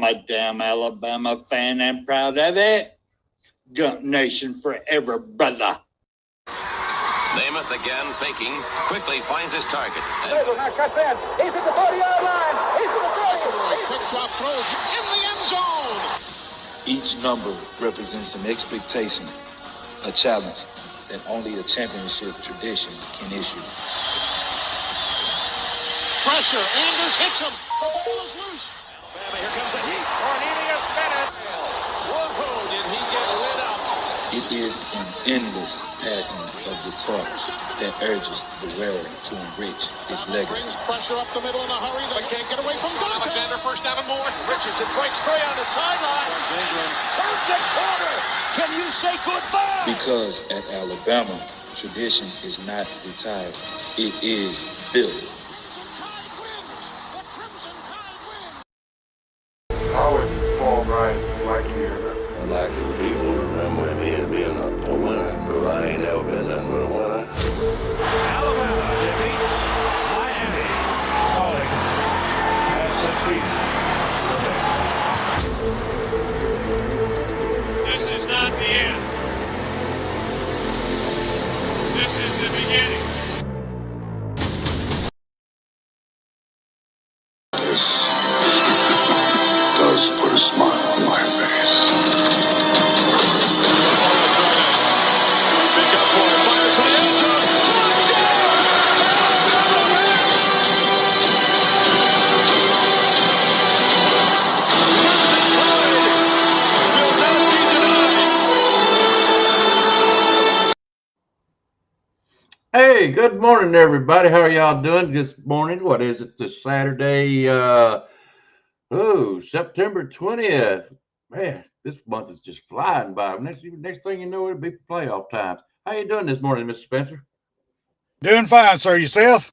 a damn Alabama fan and proud of it. Gump Nation forever, brother. Namath again thinking, quickly finds his target. Cuts in. He's at the 40-yard line. He's at the 30. Quick drop throws in the end zone. Each number represents an expectation, a challenge that only a championship tradition can issue. Pressure. Anders hits him. The ball is loose. Alabama, here comes the heat. Cornelius Bennett. Whoa, did he get lit up? It is an endless passing of the torch that urges the wearer to enrich his legacy. Brings pressure up the middle in a hurry. They can't get away from Dante. Alexander first down and more. Richardson breaks free on the sideline. Turns it corner. Can you say goodbye? Because at Alabama, tradition is not retired. It is built. How would Paul Bryant like you here? I'd like the people to remember me as being a winner, because I ain't ever been nothing but a winner. Alabama defeats Miami. Stallings has succeeded. This is not the end. This is the beginning. This does put a smile on my face. Hey, good morning, everybody. How are y'all doing this morning? What is it? This Saturday, September 20th. Man, this month is just flying by. Next thing you know, it'll be playoff times. How you doing this morning, Mr. Spencer? Doing fine, sir. Yourself?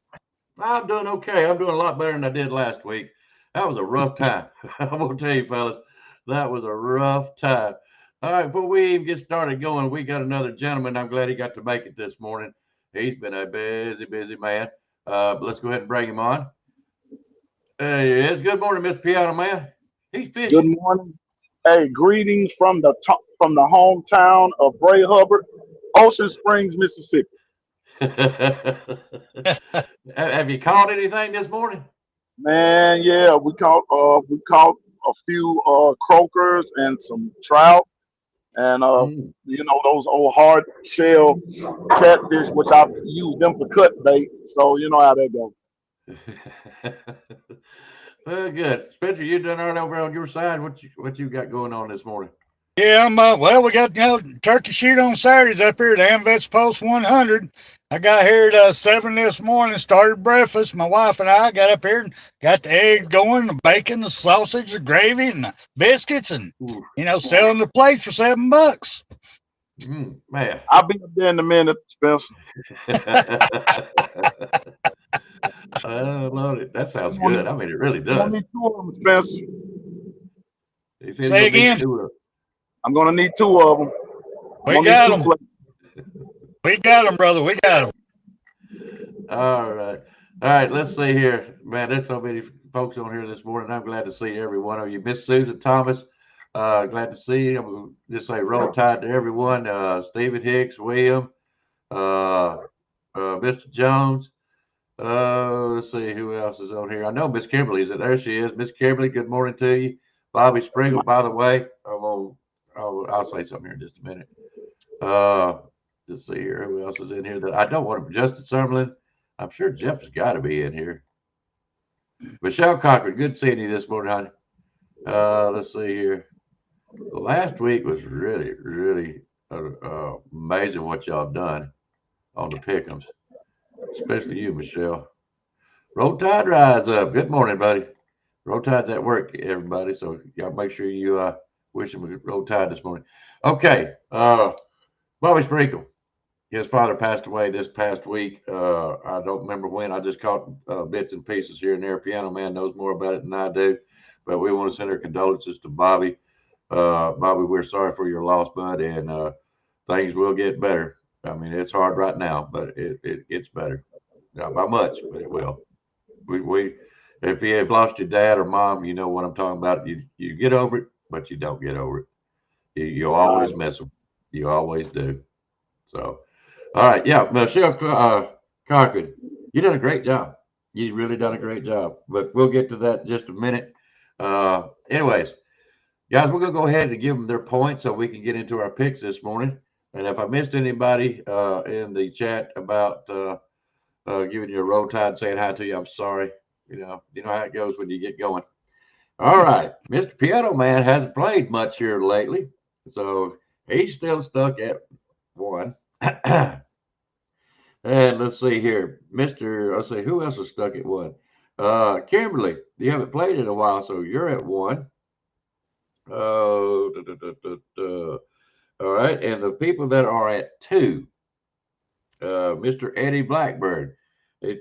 I'm doing okay. I'm doing a lot better than I did last week. That was a rough time. I'm going to tell you, fellas, that was a rough time. All right, before we even get started going, we got another gentleman. I'm glad he got to make it this morning. He's been a busy man. But let's go ahead and bring him on. There he is. Good morning, Mr. Piano Man. He's fishing. Good morning. Hey, greetings from the hometown of Bray Hubbard, Ocean Springs, Mississippi. Have you caught anything this morning? Man, yeah, we caught a few croakers and some trout. And, you know, those old hard shell catfish, which I've used them for cut bait. So, you know how that goes. Well, good. Spencer, you done all right over on your side? What you got going on this morning? Yeah, I'm we got turkey shoot on Saturdays up here at AmVets Post 100. I got here at 7 this morning, started breakfast. My wife and I got up here and got the eggs going, the bacon, the sausage, the gravy, and the biscuits, and selling the plates for $7. Man, I'll be up there in a minute, Spencer. I love it. That sounds good. I mean, it really does. I need 2 of them, Spencer. Say again. I'm gonna need 2 of them. We got them. We got them, brother. We got them. All right. Let's see here, man. There's so many folks on here this morning. I'm glad to see every one of you. Miss Susan Thomas, glad to see you. I'm gonna just say roll tide to everyone. Stephen Hicks, William, Mr. Jones. Let's see who else is on here. I know Miss Kimberly's there. There she is. Miss Kimberly, good morning to you. Bobby Springle, by the way. I'll say something here in just a minute. Let's see here. Who else is in here? That I don't want to. Justin Summerlin. I'm sure Jeff's got to be in here. Michelle Cochran, good seeing you this morning, honey. Let's see here. Last week was really, really amazing what y'all done on the Pickems, especially you, Michelle. Roll Tide rise up. Good morning, buddy. Roll Tide's at work, everybody. So y'all make sure you wish him a Roll Tide this morning. Okay. Bobby Sprinkle. His father passed away this past week. I don't remember when. I just caught bits and pieces here and there. Piano Man knows more about it than I do. But we want to send our condolences to Bobby. Bobby, we're sorry for your loss, bud, and things will get better. I mean, it's hard right now, but it gets better. Not by much, but it will. If you have lost your dad or mom, you know what I'm talking about. You get over it, but you don't get over it. You'll always miss them. You always do. So, all right. Yeah, Michelle Cochran, you done a great job. You really done a great job. But we'll get to that in just a minute. Anyways, guys, we're going to go ahead and give them their points so we can get into our picks this morning. And if I missed anybody in the chat about giving you a roll tide, saying hi to you, I'm sorry. You know how it goes when you get going. All right. Mr. Piano Man hasn't played much here lately, so he's still stuck at 1. And let's see here. Let's see, who else is stuck at 1? Kimberly, you haven't played in a while, so you're at 1. All right. And the people that are at 2, Mr. Eddie Blackbird.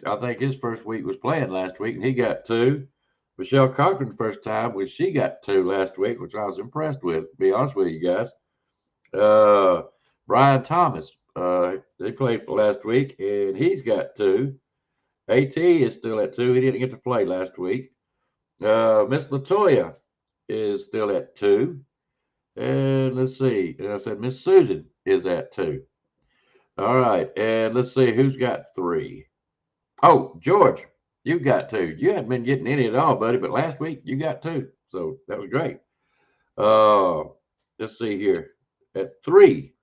I think his first week was playing last week, and he got 2. Michelle Cochran's first time was she got 2 last week, which I was impressed with, to be honest with you guys. Brian Thomas, they played for last week, and he's got 2. AT is still at 2. He didn't get to play last week. Miss Latoya is still at 2. And let's see. And I said Miss Susan is at 2. All right. And let's see who's got 3. Oh, George, you got 2. You hadn't been getting any at all, buddy, but last week you got 2. So that was great. Let's see here. At 3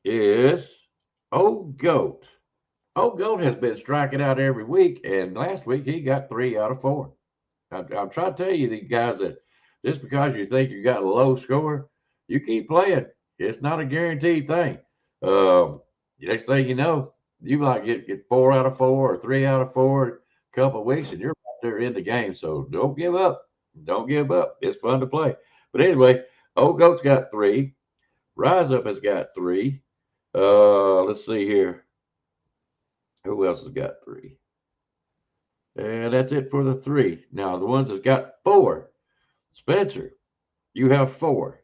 is Old Goat. Old Goat has been striking out every week, and last week he got 3 out of 4. I'm trying to tell you, these guys, that just because you think you got a low score, you keep playing. It's not a guaranteed thing. Next thing you know, you might get 4 out of 4 or 3 out of 4 a couple of weeks, and you're right there in the game. So don't give up. Don't give up. It's fun to play. But anyway, Old Goat's got 3. Rise Up has got 3. Let's see here. Who else has got 3? And that's it for the 3. Now, the ones that's got 4. Spencer, you have 4.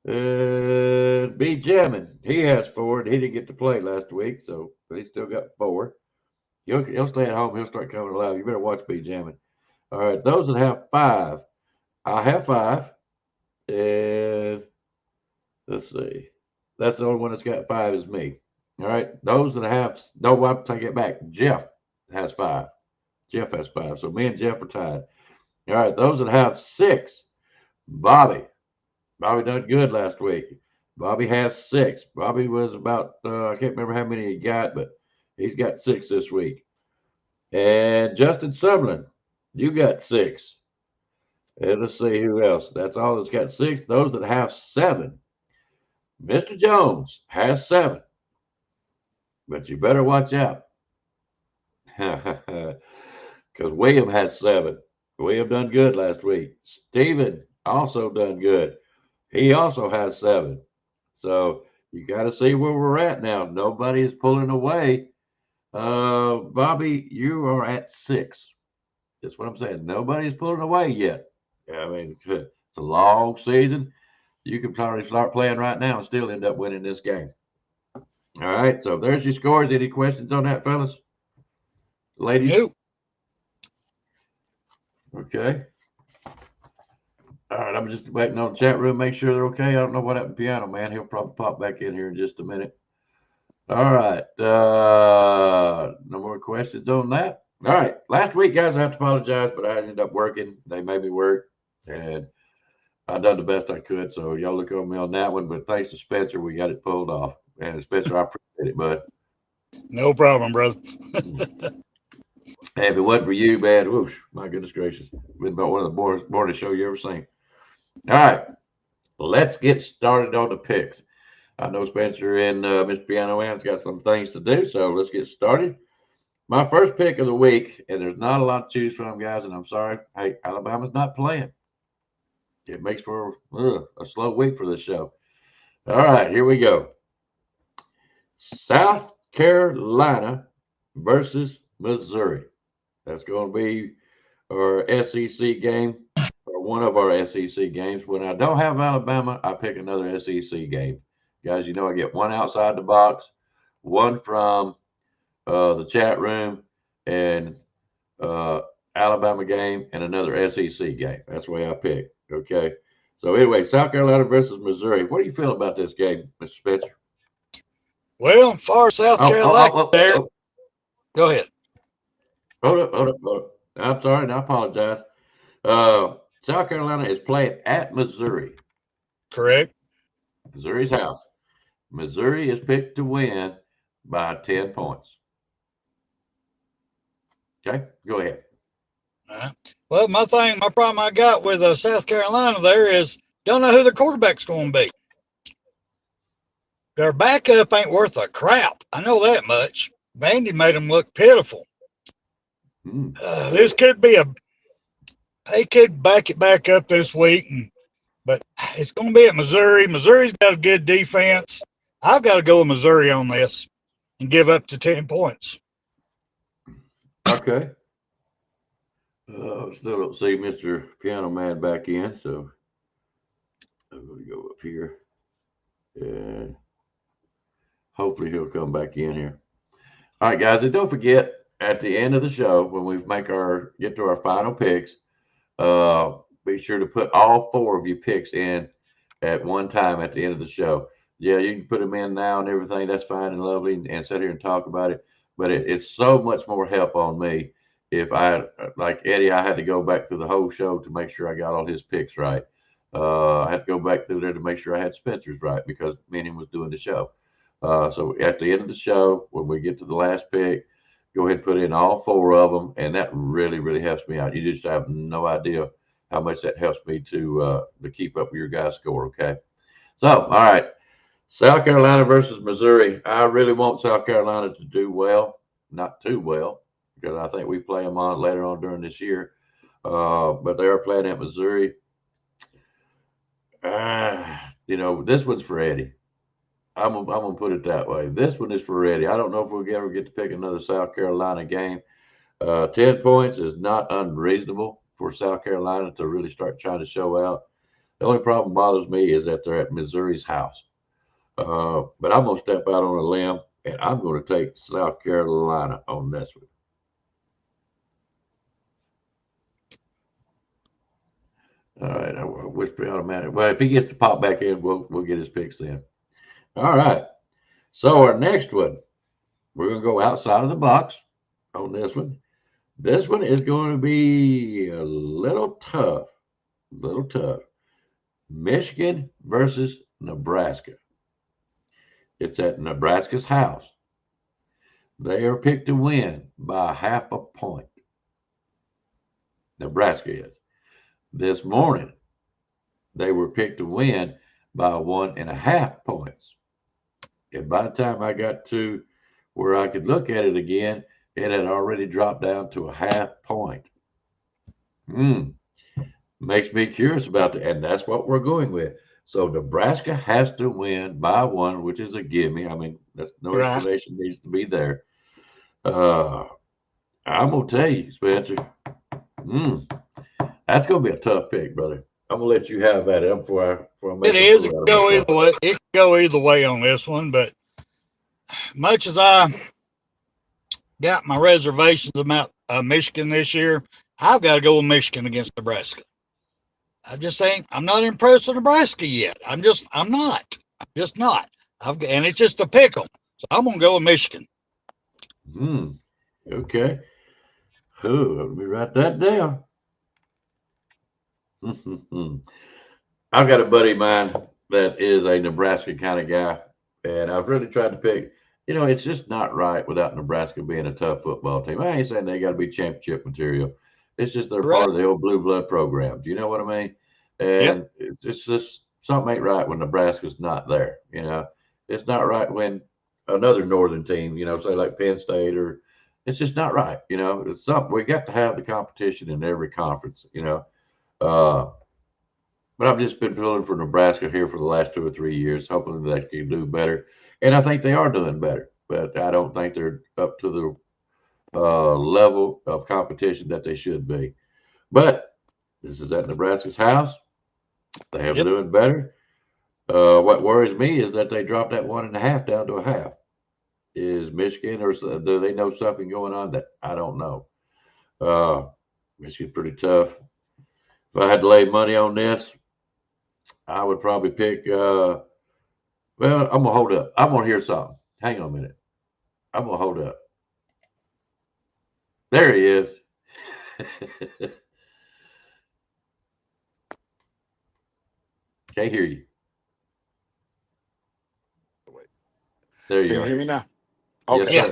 B. Jammin, he has 4. And he didn't get to play last week, so he still got 4. He'll stay at home. He'll start coming alive. You better watch B. Jammin. All right, those that have 5, I have 5. And let's see. That's the only one that's got 5 is me. All right, those that have, no, I'll take it back. Jeff has 5. Jeff has 5. So me and Jeff are tied. All right, those that have 6, Bobby. Bobby done good last week. Bobby has 6. Bobby was about, I can't remember how many he got, but he's got 6 this week. And Justin Summerlin, you got 6. And let's see who else. That's all that's got 6. Those that have 7. Mr. Jones has 7. But you better watch out. Because William has 7. William done good last week. Steven also done good. He also has 7. So you got to see where we're at now. Nobody is pulling away. Bobby, you are at 6. That's what I'm saying. Nobody's pulling away yet. I mean, it's a long season. You can probably start playing right now and still end up winning this game. All right. So there's your scores. Any questions on that, fellas? Ladies? Nope. Okay. All right. I'm just waiting on the chat room. Make sure they're okay. I don't know what happened to Piano Man. He'll probably pop back in here in just a minute. All right. No more questions on that. All right. Last week, guys, I have to apologize, but I ended up working. They made me work, and I done the best I could. So y'all look on me on that one. But thanks to Spencer, we got it pulled off. And Spencer, I appreciate it, bud. No problem, brother. Hey, if it wasn't for you, man, whoosh, my goodness gracious. Been about one of the boringest show you ever seen. All right. Let's get started on the picks. I know Spencer and Mr. Piano Man's got some things to do, so let's get started. My first pick of the week, and there's not a lot to choose from, guys, and I'm sorry. Hey, Alabama's not playing. It makes for a slow week for this show. All right, here we go. South Carolina versus Missouri. That's going to be our SEC game, or one of our SEC games. When I don't have Alabama, I pick another SEC game. Guys, you know I get one outside the box, one from the chat room, and Alabama game, and another SEC game. That's the way I pick. Okay. So anyway, South Carolina versus Missouri. What do you feel about this game, Mr. Spencer? Well, far as South Carolina there. Go ahead. Hold up. I'm sorry, and I apologize. South Carolina is playing at Missouri. Correct. Missouri's house. Missouri is picked to win by 10 points. Okay, go ahead. Well, my problem I got with South Carolina there is don't know who the quarterback's going to be. Their backup ain't worth a crap. I know that much. Vandy made them look pitiful. This could be they could back it back up this week, but it's going to be at Missouri. Missouri's got a good defense. I've got to go with Missouri on this and give up to 10 points. Okay. Still don't see Mr. Piano Man back in, so I'm going to go up here. And hopefully he'll come back in here. All right, guys, and don't forget at the end of the show when we get to our final picks, be sure to put all 4 of your picks in at one time at the end of the show. Yeah, you can put them in now and everything. That's fine and lovely, and sit here and talk about it. But it's so much more help on me if like Eddie, I had to go back through the whole show to make sure I got all his picks right. I had to go back through there to make sure I had Spencer's right because me and him was doing the show. So at the end of the show, when we get to the last pick, go ahead and put in all 4 of them, and that really, really helps me out. You just have no idea how much that helps me to keep up with your guys' score, okay? So, all right, South Carolina versus Missouri. I really want South Carolina to do well, not too well, because I think we play them on later on during this year. But they are playing at Missouri. This one's for Eddie. I'm gonna put it that way. This one is for Eddie. I don't know if we'll ever get to pick another South Carolina game. 10 points is not unreasonable for South Carolina to really start trying to show out. The only problem bothers me is that they're at Missouri's house. But I'm gonna step out on a limb and I'm gonna take South Carolina on this one. All right, I whisper automatic. Well, if he gets to pop back in, we'll get his picks in. All right. So our next one, we're going to go outside of the box on this one. This one is going to be a little tough. Michigan versus Nebraska. It's at Nebraska's house. They are picked to win by 0.5 point. Nebraska is. This morning, they were picked to win by 1.5 points. And by the time I got to where I could look at it again, it had already dropped down to 0.5 point. Makes me curious about that, and that's what we're going with. So Nebraska has to win by 1, which is a gimme. I mean, that's no explanation needs to be there. I'm gonna tell you, Spencer. That's gonna be a tough pick, brother. I'm gonna let you have at it. It is. It can go either way. It can go either way on this one, but much as I got my reservations about Michigan this year, I've got to go with Michigan against Nebraska. I'm not impressed with Nebraska yet. I'm not. And it's just a pick 'em. So I'm gonna go with Michigan. Okay. Let me write that down. I've got a buddy of mine that is a Nebraska kind of guy, and I've really tried to pick. It's just not right without Nebraska being a tough football team. I ain't saying they got to be championship material. It's just they're part of the old blue blood program. Do you know what I mean? And it's just something ain't right when Nebraska's not there. It's not right when another northern team, say like Penn State, or it's just not right. It's something we got to have the competition in every conference. But I've just been pulling for Nebraska here for the last 2 or 3 years, hoping that they can do better. And I think they are doing better, but I don't think they're up to the level of competition that they should be. But this is at Nebraska's house. They have doing better. What worries me is that they dropped that 1.5 down to 0.5. Is Michigan, or do they know something going on that I don't know? Michigan's pretty tough. If I had to lay money on this, I would probably pick. Well, I'm gonna hold up. I'm gonna hear something. Hang on a minute. I'm gonna hold up. There he is. Can't hear you. There you Can are. you hear me now? Okay. Yes,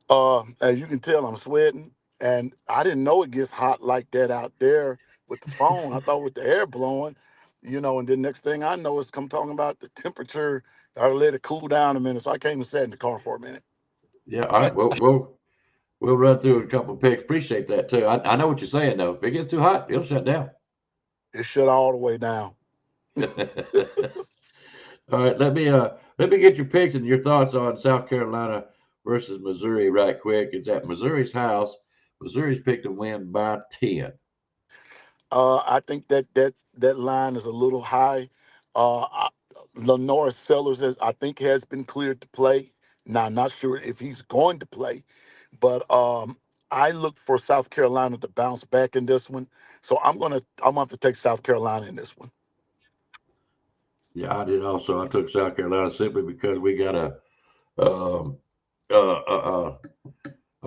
sir. As you can tell, I'm sweating, and I didn't know it gets hot like that out there with the phone. I thought with the air blowing, and then next thing I know is come talking about the temperature. I let it cool down a minute, so I came and sat in the car for a minute. Yeah, all right. We'll run through a couple of picks. Appreciate that too. I know what you're saying though. If it gets too hot, it'll shut down. It shut all the way down. All right, let me get your picks and your thoughts on South Carolina versus Missouri right quick. It's at Missouri's house. Missouri's picked to win by 10. I think that line is a little high. Lenore Sellers I think has been cleared to play. Now I'm not sure if he's going to play, but I look for South Carolina to bounce back in this one. So I'm gonna have to take South Carolina in this one. Yeah, I did also. I took South Carolina simply because we got a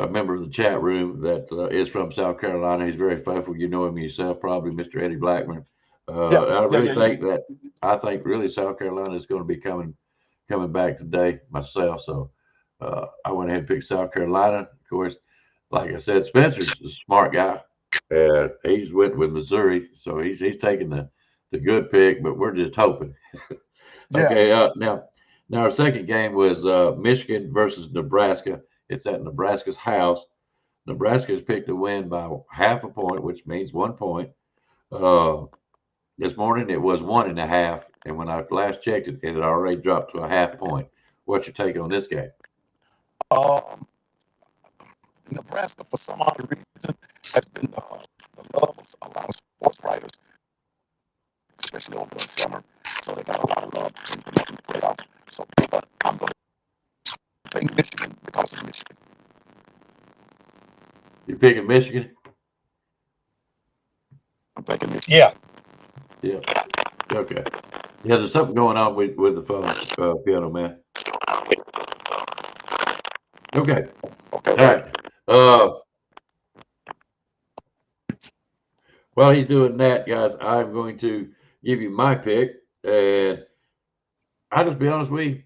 member of the chat room that is from South Carolina. He's very faithful. You know him yourself, probably Mr. Eddie Blackman. I think really South Carolina is going to be coming back today myself. So I went ahead and picked South Carolina. Of course, like I said, Spencer's a smart guy. He's went with Missouri, so he's taking the good pick, but we're just hoping. Okay, now our second game was Michigan versus Nebraska. It's at Nebraska's house. Nebraska has picked to win by half a point, which means 1 point. This morning it was 1.5, and when I last checked it, it had already dropped to a half point. What's your take on this game? Nebraska, for some odd reason, has been the love of a lot of sports writers, especially over the summer. So they got a lot of love in the playoffs. So, but I'm going to take Michigan because it's Michigan. You're picking Michigan? I'm picking Michigan. Yeah. Okay. Yeah, there's something going on with the phone, piano man. Okay. All right. While he's doing that, guys, I'm going to give you my pick, and I'll just be honest with you.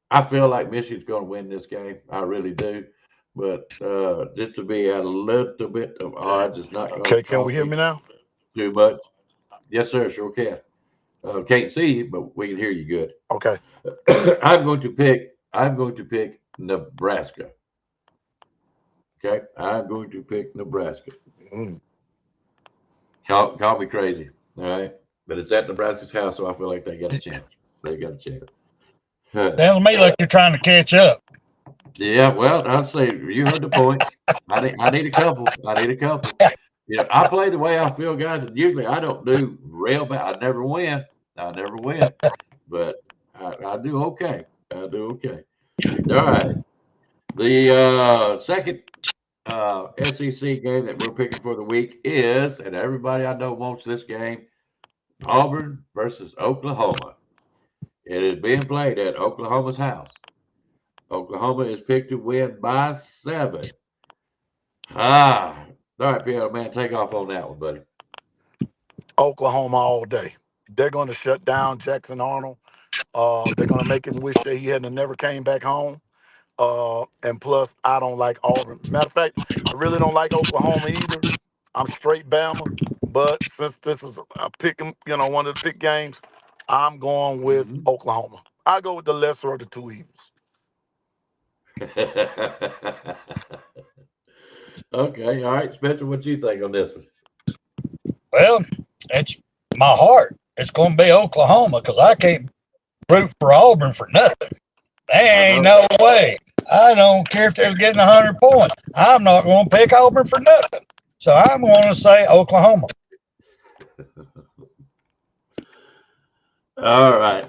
I feel like Michigan's going to win this game. I really do. But just to be at a little bit of odds is not going to. Okay, can we hear me now? Too much. Yes, sir. Sure can. Can't see you, but we can hear you good. Okay. I'm going to pick Nebraska. Okay, I'm going to pick Nebraska. Call me crazy, all right? But it's at Nebraska's house, so I feel like they got a chance. Sounds to me like you're trying to catch up. Yeah, well, I'll say you heard the point. I need a couple. I play the way I feel, guys. And usually I don't do real bad. I never win. But I do okay. All right. The second SEC game that we're picking for the week is, and everybody I know wants this game, Auburn versus Oklahoma. It is being played at Oklahoma's house. Oklahoma is picked to win by 7. All right, Piano Man, take off on that one, buddy. Oklahoma all day. They're going to shut down Jackson Arnold. They're going to make him wish that he hadn't never came back home. And plus, I don't like Auburn. Matter of fact, I really don't like Oklahoma either. I'm straight Bama. But since this is a pick, one of the pick games, I'm going with Oklahoma. I go with the lesser of the two evils. Okay, all right, Spencer, what you think on this one? Well, it's my heart. It's going to be Oklahoma because I can't root for Auburn for nothing. There ain't no way. I don't care if they're getting 100 points. I'm not going to pick Auburn for nothing. So I'm going to say Oklahoma. All right.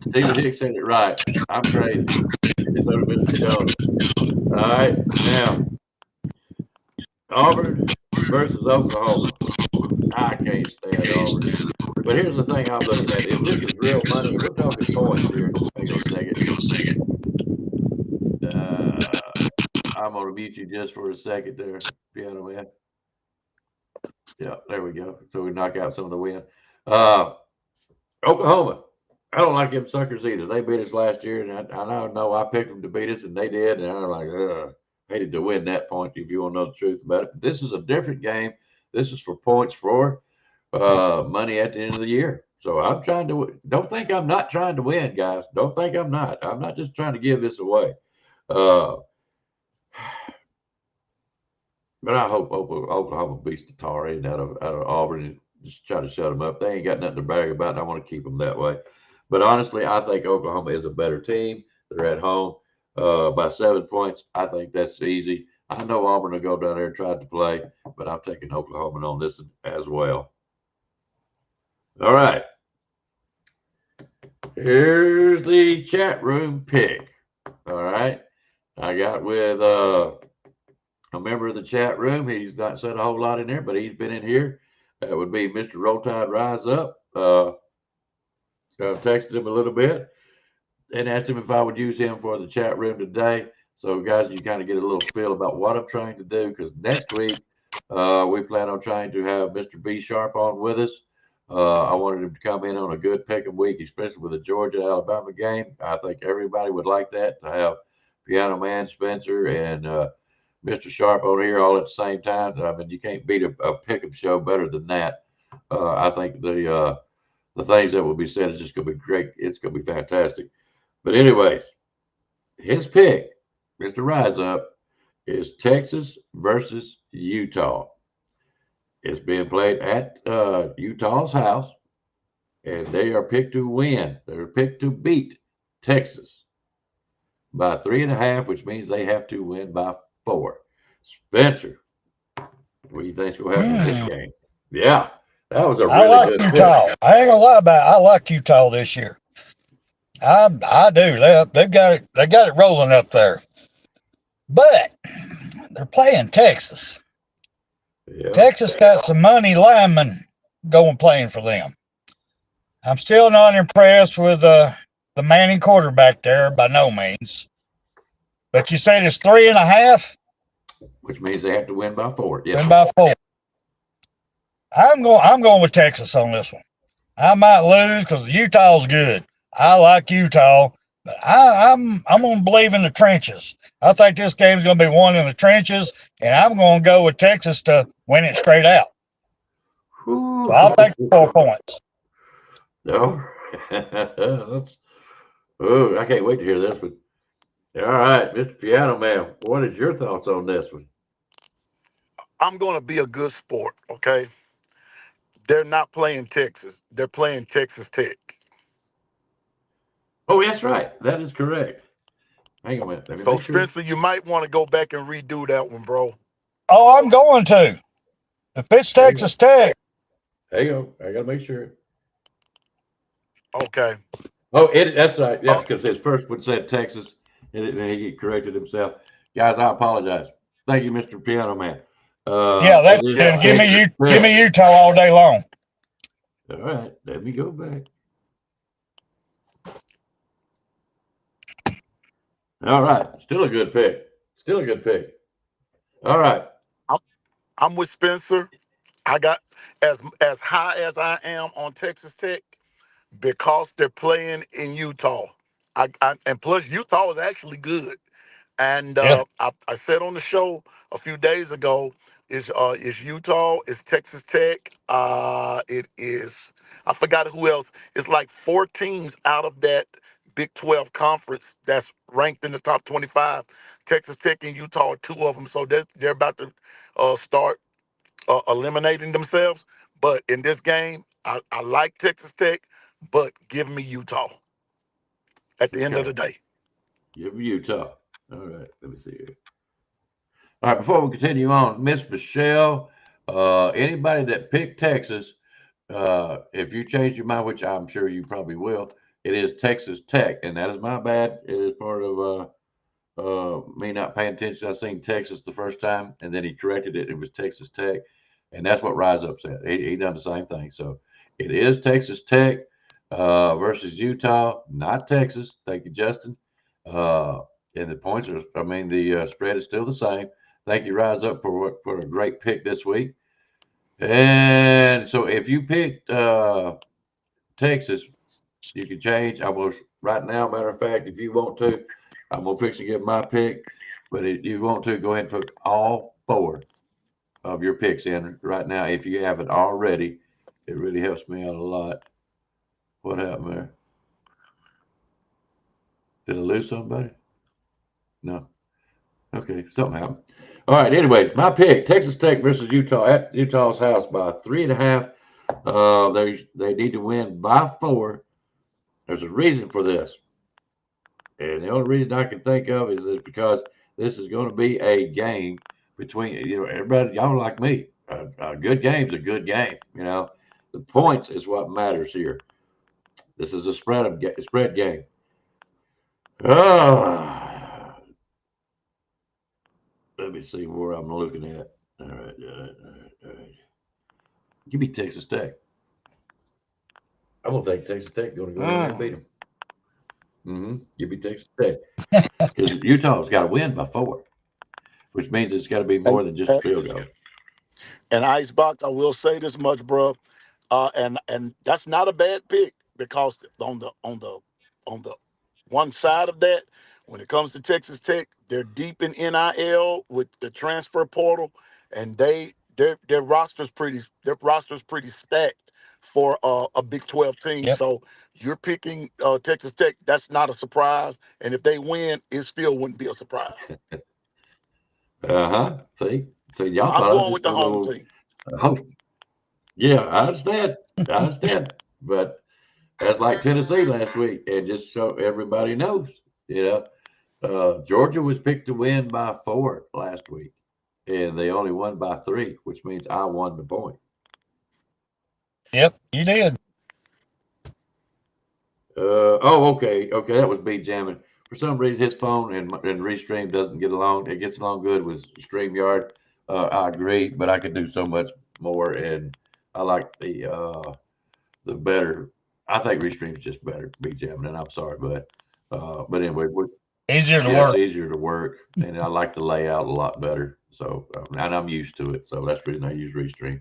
Stephen Hicks said it right. I'm crazy. So did Mr. Jones. All right. Now, Auburn versus Oklahoma. I can't stand Auburn. But here's the thing I'm looking at. If this is real money, we're talking points here. Hang on a second. I'm going to mute you just for a second there, Piano Man. Yeah, there we go. So we knock out some of the wind. Oklahoma. I don't like them suckers either. They beat us last year, and I know I picked them to beat us, and they did. And I'm like, hated to win that point if you want to know the truth about it. But this is a different game. This is for points for money at the end of the year. So I'm trying to, don't think I'm not trying to win, guys. Don't think I'm not. I'm not just trying to give this away. But I hope Oklahoma beats the tar end out of Auburn and just try to shut them up. They ain't got nothing to brag about, and I want to keep them that way. But honestly, I think Oklahoma is a better team. They're at home by 7 points. I think that's easy. I know Auburn will go down there and try to play, but I'm taking Oklahoma on this as well. All right. Here's the chat room pick. All right. I got with a member of the chat room. He's not said a whole lot in there, but he's been in here. That would be Mr. Roll Tide Rise Up. Texted him a little bit and asked him if I would use him for the chat room today. So, guys, you kind of get a little feel about what I'm trying to do, because next week we plan on trying to have Mr. B Sharp on with us. I wanted him to come in on a good Pickem week, especially with the Georgia-Alabama game. I think everybody would like that, to have Piano Man, Spencer, and Mr. Sharp on here all at the same time. I mean, you can't beat a Pickem show better than that. I think the things that will be said is just going to be great. It's going to be fantastic. But anyways, his pick, Mr. Rise Up, is Texas versus Utah. It's being played at Utah's house, and they are picked to win. They're picked to beat Texas by 3.5, which means they have to win by 4. Spencer, what do you think's going to happen in this game? Yeah. That was a really good Utah. pick. I ain't gonna lie about it. I like Utah this year. I do. They've got it. They got it rolling up there. But they're playing Texas. Yeah. Texas got some money linemen playing for them. I'm still not impressed with the Manning quarterback there by no means. But you said it's 3.5, which means they have to win by 4. Yes. Win by 4. I'm going with Texas on this one. I might lose because Utah's good. I like Utah, but I'm going to believe in the trenches. I think this game's going to be won in the trenches, and I'm going to go with Texas to win it straight out. So I'll take 4 points. No, I can't wait to hear this one. All right, Mr. Piano Man, what is your thoughts on this one? I'm going to be a good sport, okay? They're not playing Texas. They're playing Texas Tech. Oh, that's right. That is correct. Hang on a minute. So, Spencer, you might want to go back and redo that one, bro. Oh, I'm going to. If it's Texas Tech. Hang on. I got to make sure. Okay. Oh, that's right. Yeah, because his first one said Texas, and he corrected himself. Guys, I apologize. Thank you, Mr. Piano Man. Give me Utah all day long. All right, let me go back. All right, still a good pick. Still a good pick. All right, I'm with Spencer. I got as high as I am on Texas Tech because they're playing in Utah. And plus Utah is actually good. And I said on the show a few days ago, it's Utah, it's Texas Tech, it is, I forgot who else. It's like 4 teams out of that Big 12 conference that's ranked in the top 25. Texas Tech and Utah are 2 of them, so they're about to start eliminating themselves. But in this game, I like Texas Tech, but give me Utah at the end of the day. Give me Utah. All right, let me see here. All right, before we continue on, Miss Michelle, anybody that picked Texas, if you change your mind, which I'm sure you probably will, it is Texas Tech, and that is my bad. It is part of me not paying attention. I seen Texas the first time, and then he corrected it. It was Texas Tech, and that's what Rise Up said. He done the same thing. So it is Texas Tech versus Utah, not Texas. Thank you, Justin. And the points are, the spread is still the same. Thank you, Rise Up, for a great pick this week. And so if you picked Texas, you can change. Right now, matter of fact, if you want to, I'm going to fix to get my pick. But if you want to, go ahead and put all 4 of your picks in right now. If you haven't already, it really helps me out a lot. What happened there? Did I lose somebody? No. Okay, something happened. All right, anyways, my pick, Texas Tech versus Utah at Utah's house by 3.5. They need to win by 4. There's a reason for this. And the only reason I can think of is because this is going to be a game between, everybody, y'all like me. A good game's a good game. The points is what matters here. This is a spread game. Let me see where I'm looking at. All right. Give me Texas Tech. I'm going to think Texas Tech going to go in there and beat them. Give me Texas Tech. Because Utah's got to win by 4, which means it's got to be more than just a field goal. And Icebox, I will say this much, bro. And that's not a bad pick, because on the one side of that, when it comes to Texas Tech, they're deep in NIL with the transfer portal, and their roster's pretty stacked for a Big 12 team. Yep. So you're picking Texas Tech. That's not a surprise, and if they win, it still wouldn't be a surprise. See, y'all. I'm going with the home team. Yeah, I understand. But that's like Tennessee last week, and just so everybody knows, Georgia was picked to win by 4 last week, and they only won by 3, which means I won the point. Yep, you did. Okay. That was B jamming. For some reason, his phone and Restream doesn't get along. It gets along good with StreamYard. I agree, but I could do so much more, and I like the better. I think Restream's just better, B jamming, and I'm sorry, but anyway, easier to work. It's easier to work, and I like the layout a lot better. So, and I'm used to it, so that's the reason I use Restream.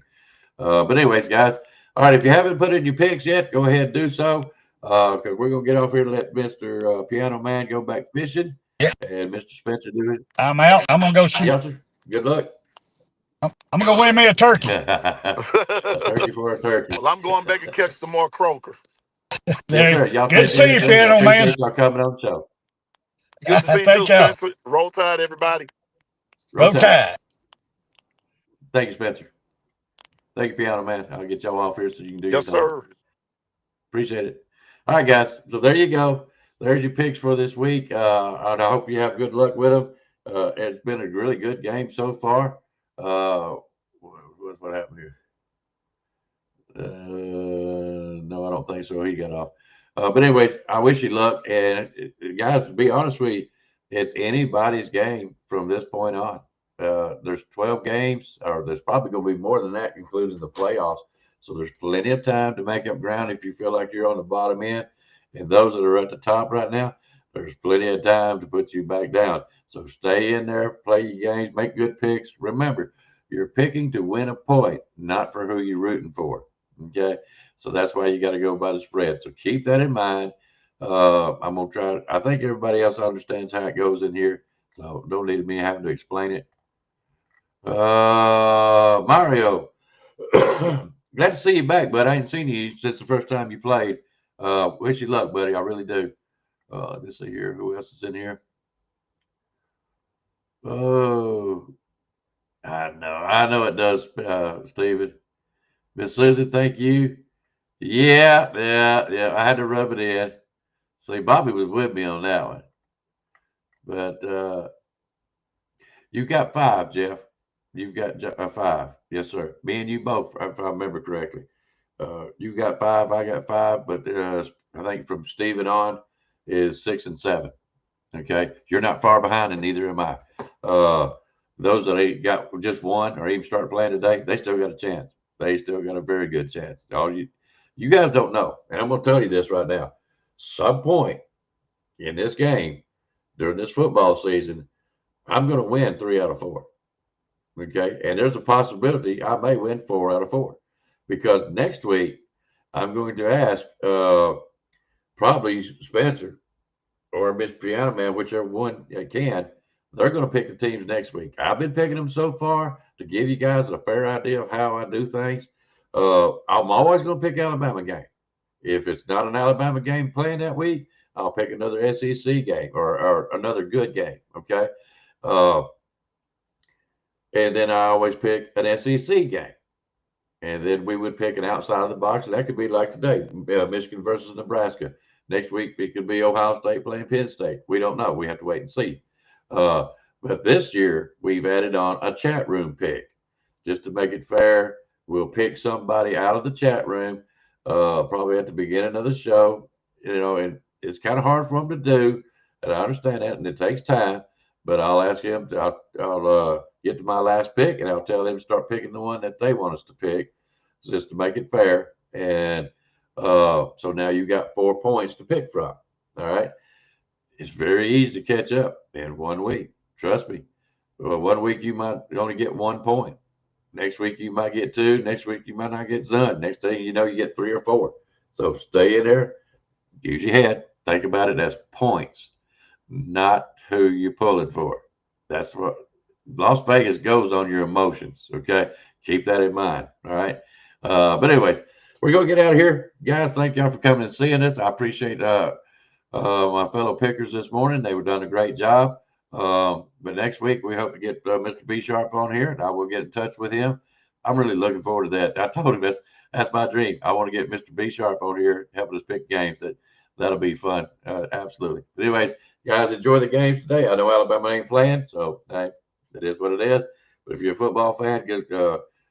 But anyways, guys, all right, if you haven't put in your picks yet, go ahead and do so. Because we're gonna get off here to let Mr. Piano Man go back fishing, and Mr. Spencer do it. I'm out. I'm gonna go shoot. Yes, sir. Good luck. I'm gonna go win me a turkey. A turkey for a turkey. Well, I'm going back and catch some more croaker. Yes, sir. Y'all good to see you, Piano Man. Y'all coming on the show. Good to see you, Spencer. Roll Tide, everybody. Roll Tide. Thank you, Spencer. Thank you, Piano Man. I'll get y'all off here so you can do your thing. Yes, sir. Appreciate it. All right, guys. So there you go. There's your picks for this week. And I hope you have good luck with them. It's been a really good game so far. What happened here? No, I don't think so. He got off. But anyways, I wish you luck. And guys, to be honest with you, it's anybody's game from this point on. There's 12 games, or there's probably going to be more than that, including the playoffs. So there's plenty of time to make up ground if you feel like you're on the bottom end. And those that are at the top right now, there's plenty of time to put you back down. So stay in there, play your games, make good picks. Remember, you're picking to win a point, not for who you're rooting for. Okay? So that's why you got to go by the spread. So keep that in mind. I'm going to try. I think everybody else understands how it goes in here. So don't need me having to explain it. Mario. Glad to see you back, bud. I ain't seen you since the first time you played. Wish you luck, buddy. I really do. Let me see here. Who else is in here? Oh, I know it does, Steven. Miss Susan, thank you. Yeah. I had to rub it in. See, Bobby was with me on that one. But you got 5, Jeff. You've got 5. Yes, sir. Me and you both, if I remember correctly. You got 5, I got 5, but I think from Steven on is 6 and 7. Okay, you're not far behind, and neither am I. Those that ain't got just one or even start playing today, they still got a chance. They still got a very good chance. All you guys don't know, and I'm gonna tell you this right now. Some point in this game during this football season, I'm gonna win 3 out of 4. Okay, and there's a possibility I may win 4 out of 4 because next week I'm going to ask probably Spencer or Miss Piano Man, whichever one can. They're going to pick the teams next week. I've been picking them so far to give you guys a fair idea of how I do things. I'm always going to pick Alabama game. If it's not an Alabama game playing that week, I'll pick another SEC game or another good game. Okay. And then I always pick an SEC game. And then we would pick an outside of the box. And that could be like today, Michigan versus Nebraska. Next week, it could be Ohio State playing Penn State. We don't know. We have to wait and see. But this year, we've added on a chat room pick. Just to make it fair, we'll pick somebody out of the chat room probably at the beginning of the show. And it's kind of hard for them to do. And I understand that, and it takes time. But I'll ask him, I'll get to my last pick, and I'll tell them to start picking the one that they want us to pick, just to make it fair. And so now you got 4 points to pick from. All right. It's very easy to catch up in 1 week. Trust me. 1 week you might only get 1 point. Next week you might get 2. Next week you might not get none. Next thing you know, you get 3 or 4. So stay in there. Use your head. Think about it as points, not who you're pulling for. That's what Las Vegas goes on your emotions. Okay. Keep that in mind. All right. But anyways, we're going to get out of here. Guys, thank y'all for coming and seeing us. I appreciate my fellow pickers this morning. They were done a great job. But next week, we hope to get Mr. B Sharp on here, and I will get in touch with him. I'm really looking forward to that. I told him that's my dream. I want to get Mr. B Sharp on here, helping us pick games. That'll be fun. Absolutely. But anyways, guys, enjoy the games today. I know Alabama ain't playing, so hey, it is what it is. But if you're a football fan,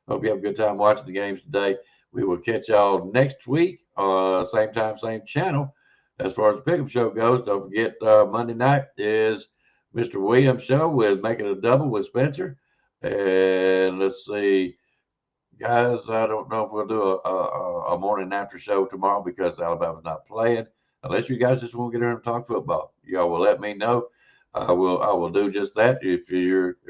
hope you have a good time watching the games today. We will catch y'all next week, same time, same channel. As far as the Pickem show goes, don't forget Monday night is Mr. Williams' show with Making a Double with Spencer. And let's see, guys, I don't know if we'll do a morning after show tomorrow because Alabama's not playing. Unless you guys just want to get here and talk football, y'all will let me know. I will do just that. If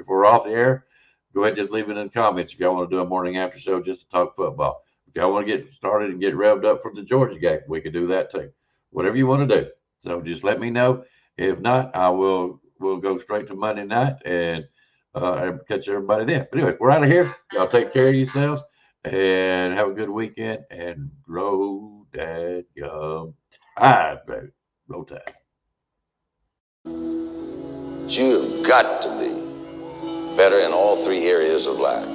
we're off the air, go ahead and just leave it in the comments if y'all want to do a morning after show just to talk football. If y'all want to get started and get revved up for the Georgia game, we can do that too. Whatever you want to do. So just let me know. If not, we'll go straight to Monday night and catch everybody then. But anyway, we're out of here. Y'all take care of yourselves and have a good weekend and roll that tide, baby. Roll tide. You've got to be better in all 3 areas of life,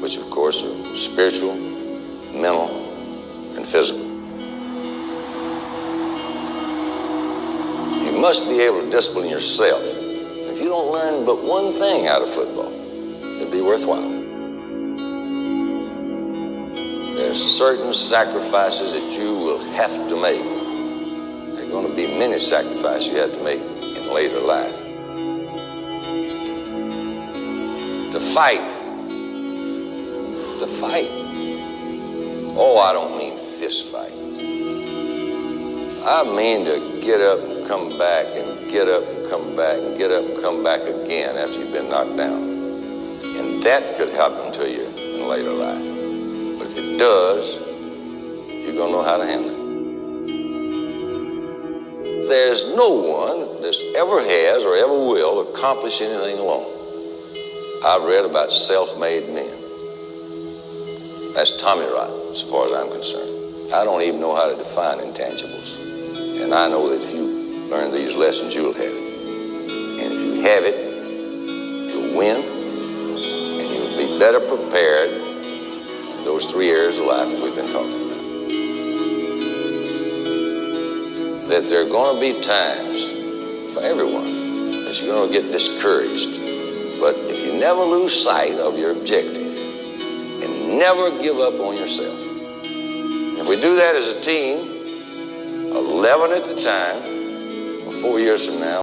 which of course are spiritual, mental, and physical. You must be able to discipline yourself. If you don't learn but one thing out of football, it'll be worthwhile. There's certain sacrifices that you will have to make. There are going to be many sacrifices you have to make in later life. To fight. Oh, I don't mean fist fight. I mean to get up and come back and get up and come back and get up and come back again after you've been knocked down. And that could happen to you in later life. But if it does, you're going to know how to handle it. There's no one that ever has or ever will accomplish anything alone. I've read about self-made men. That's Tommy Rot, as far as I'm concerned. I don't even know how to define intangibles. And I know that if you learn these lessons, you'll have it. And if you have it, you'll win, and you'll be better prepared in those 3 areas of life that we've been talking about. That there are going to be times for everyone that you're going to get discouraged. But if you never lose sight of your objective and never give up on yourself, if we do that as a team, 11 at a time, 4 years from now,